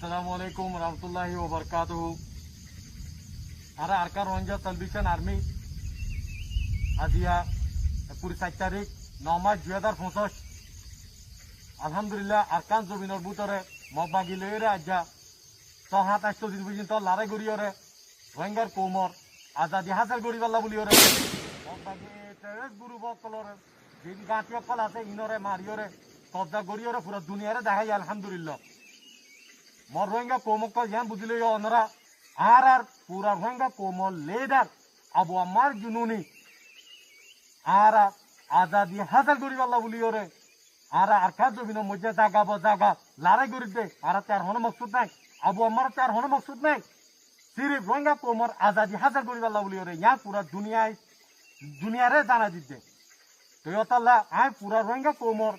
Assalamualaikum warahmatullahi wabarakatuh. Ara Arkan Rohingya Salvation Army Azia Puri 7 তারিখ 9 March 2025 আলহামদুলিল্লাহ আরকান জমিনের ভিতরে মগবাগি লইরে আজ্জা 6-7 দিন পর্যন্ত লড়াই করিয়রে রোহিঙ্গার কোমর আজাদি হাসিল করিবাল্লা বলিয়রে মগবাগি টেররিস্ট গ্রুপ কলরে যে গাঁটিয়া কল আছে ইনরে মারিয়রে কবজা করিয়রে পুরো দুনিয়ারে দেখাই আলহামদুলিল্লাহ মর রোহিঙ্গা কোমক ইয়ান বুঝিল অনরা আর পুরা রোহিঙ্গা কোমল লেডার আবু আমার জুনুনি আর আজাদি হাসিল করিবাল্লা বলিয়রে আর আরকান জমিনের মধ্যে জাগা লড়াই করি দে আর তার হন মকসুদ নাই আবু আমার তার হন মকসুদ নাই সিরিফ রোহিঙ্গা কোমর আজাদি হাসিল করিবাল্লা বলিয়রে ইয়া পুরা দুনিয়ারে জানা দিতে তো ইয়তাল্লাহ আই পুরা রোহিঙ্গা কোমর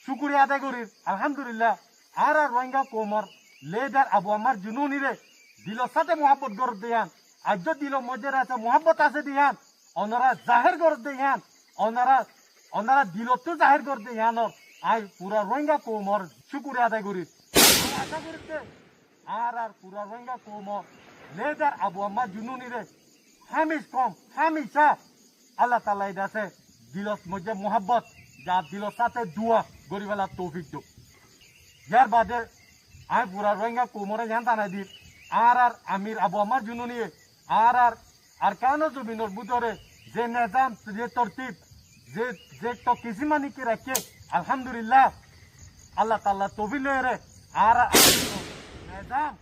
শুকুরিয়া আদায় করি আলহামদুলিল্লাহ আর রোহিঙ্গা কোমর লেডার আবু আমার জুনুনি রে দিলর সাথে মোহাব্বত করে দিয়ান আজ দিল মধ্যে আছে মোহাব্বত আছে দিয়ান ওনারা জাহের করে দিয়ান ওনারা দিলত জাহের করে দিয়ান আই পুরা রোহিঙ্গা কোমর শুকুরিয়া আদায় করি আশা করিতে আর পুরা রোহিঙ্গা কোমর লেডার আবু আমার জুনুনি রে হামিশা আল্লাহ তাআলা আছে দিলত মধ্যে মোহাব্বত যা দিলর সাথে দুয়া গরিবেলা তৌফিক দো যার বাদে আই পুরা রোহিঙ্গা কোমরে জান তানাই দি আর আমির আবু আমার জুনুনি আর কেন জমিনের ভিতরে যে নিজাম যে তরতিব যে তো কিসিমানি কি রাখে আলহামদুলিল্লাহ আল্লাহ তাআলা তৌফিক লয়ে আর নিজাম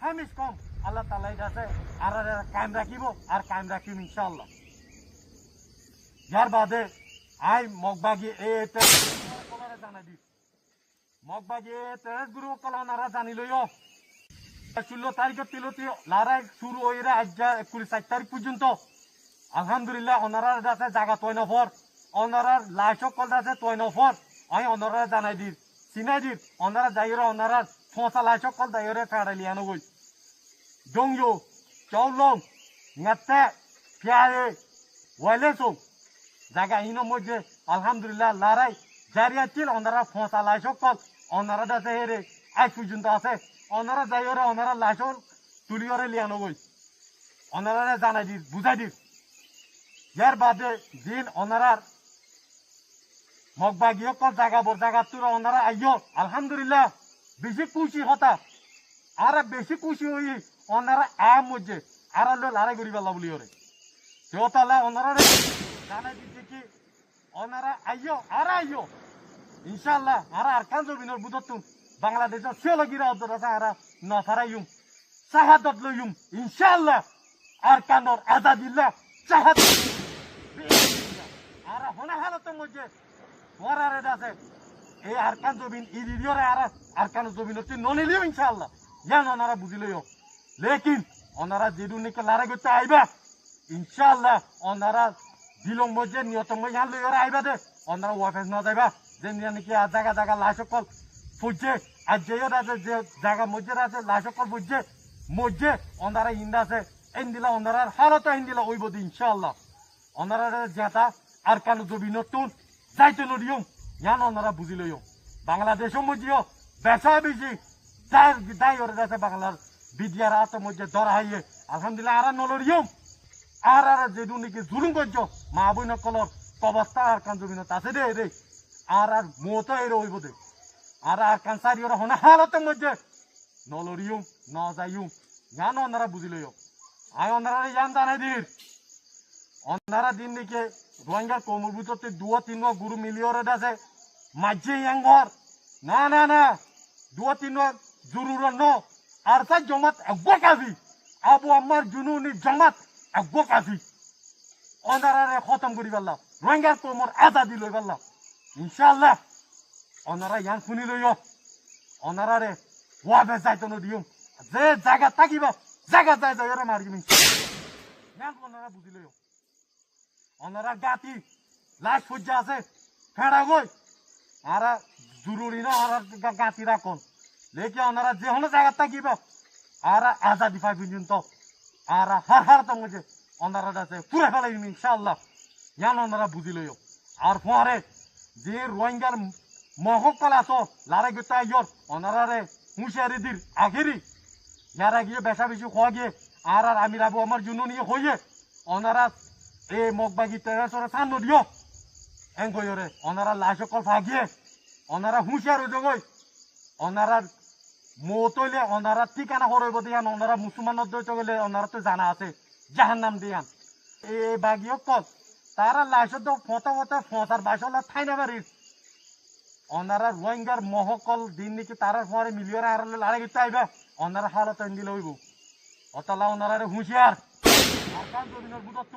হামিশ কম আল্লাহ তাআলা আছে আর কায়েম রাখিব আর কায়েম রাখিম ইনশাআল্লাহ যার বাদে আই মগবাগি কলরে জানাই দি মগবাগি তেজ গুরু কলনারা জানি লইও 16 তারিখের তিলতি লড়াই শুরু হইরা আজ্জা 29 তারিখ পর্যন্ত আলহামদুলিল্লাহ ওনারা আছে জায়গা 3 নফর ওনারা লাইশ কল আছে 3 নফর আই ওনারা জানাই দি চিনাই দি ওনারা যাইরা ওনারা ফসা লাইশ কল দাইরে ফাড়ালিয়ানো গই জংজো চৌলং নাতে ফিয়ারে ওয়াইলেসো জায়গা ইনো মধ্যে আলহামদুলিল্লাহ লড়াই জারিয়া ছিল ওনারা ফসা লাইশ কল ওনারা আছে হেরে আজ পর্যন্ত আছে ওনারা যাইরে ওনারা লাইশ তুলিয়রে লিয়ানো গই ওনারা জানাই দি বুঝাই দি यार बादे दिन ओनारार मगबागियो को জায়গা তুরা ওনারা আইयो আলহামদুলিল্লাহ বেশি খুশি হতা আর বেশি খুশি হই ওনারা মুজে আর লড়াই করিবালা বলিওরে তেওতালা ওনারা জানাই দিতে কি ওনারা আইयो ইনশাআল্লাহ আর আরকান জমিনের বুদতুন বাংলাদেশের সিওলগিরা অদরা আর নফারাইম শাহাদাত লইম ইনশাআল্লাহ আরকানর আজাদিল্লাহ শাহাদাত আর হনা হালতের মধ্যে ওরারে আছে এই আরকান জমিন ইদিয়রে আর আরকান জমিন হচ্ছে ননিলিও ইনশাআল্লাহ জান ওনারা বুঝিলইও লেকিন ওনারা যেদুনিকে লড়াই করতে আইবা ইনশাআল্লাহ ওনারা দিলং মধ্যে নিয়তম ইয়ান লইরে আইবা দে ওনারা ওয়াফেস না যাইবা যে নাকি জায়গা লাশকল ফুজে আর যেয়র আছে যে জায়গা মধ্যে আছে লাশকল ফুজে মধ্যে ওনারা ইন্দা আছে ইন্দিলা ওনারা হালত ইন্দিলা ওইব দি ইনশাআল্লাহ ওনারা যেটা আর কেন জমি নতুন যাইতে নদীয় জান ওনারা বুঝিলইও বাংলাদেশের মধ্যেও বেচা বেশি যাই ওরা যাচ্ছে বাংলার বিদ্যার হাতের মধ্যে ধরা হাইয়ে আলহামদুলিল্লাহ আর নলরিও আর যেদু নাকি জুলুম করছ মা বই নকলর অবস্থা আর কান জমি আছে দে আর মত এর হইব দে আর কান সারি ওরা হনা হালতের মধ্যে নলরিও ন যাইও জান ওনারা বুঝিলইও আই ওনারা জান জানাই দির ওনারা দিন নাকি রোহিঙ্গার কোমর ভিতরতে 2-3 গুরু মিলিয়রে আছে মাঝে ইয়াঙ্গর না 2-3 জরুর ন আর তা জমাত একবাকাজি আবু আমার জুনুনি জমাত একবাকাজি ওনারা খতম করি পারলাম রোহিঙ্গার কোমর আজাদি লই পারলাম ইনশাআল্লাহ ওনারা ইয়ান শুনি লইও ওনারা ওয়াবে যাইতো নদিও যে জায়গা থাকিব জায়গা যাই মারিম ইয়ান ওনারা বুঝি লইও ওনারা গাতি লাশ সজ্জা আছে ফেড়া গই আর জরুরি না আর গাতি রাখন লেকি ওনারা যে হলো জায়গা থাকিব আর আজাদি পাই পর্যন্ত আর হার তো ওনারা আছে পুরা ফেলাইম ইনশাআল্লাহ ইয়ান ওনারা বুঝি লইও আর পরে যে রোহিঙ্গার মহকল আছো লড়াই করতে আইয়র ওনারা হুঁশিয়ারি দির আগেরই যারা গিয়ে বেশা বেশি খোয়া গিয়ে আর আমি রাবু আমার জন্য নিয়ে হইয়ে ওনারা এ মগবাগি তেরাসরে সান দিও এং কইরে ওনারা লাশ কল ফাগিয়ে ওনারা হুঁশিয়ার জগই ওনারা মতইলে ওনারা ঠিকানা হরইব দিয়ান ওনারা মুসলমানদের দই চগলে ওনারা তো জানা আছে জাহান্নাম দিয়ান এই বাগিও কল তারা লাশ তো ফতার বাসলা থাইনা বাড়ির ওনারা রোহিঙ্গার মহকল দিন নাকি তারা পরে মিলিয়ন আর লাড়ে গিয়ে আইবা ওনারা হালত দিলে হইব অতলা ওনারা হুঁশিয়ার আর কান জমিনের বুঝত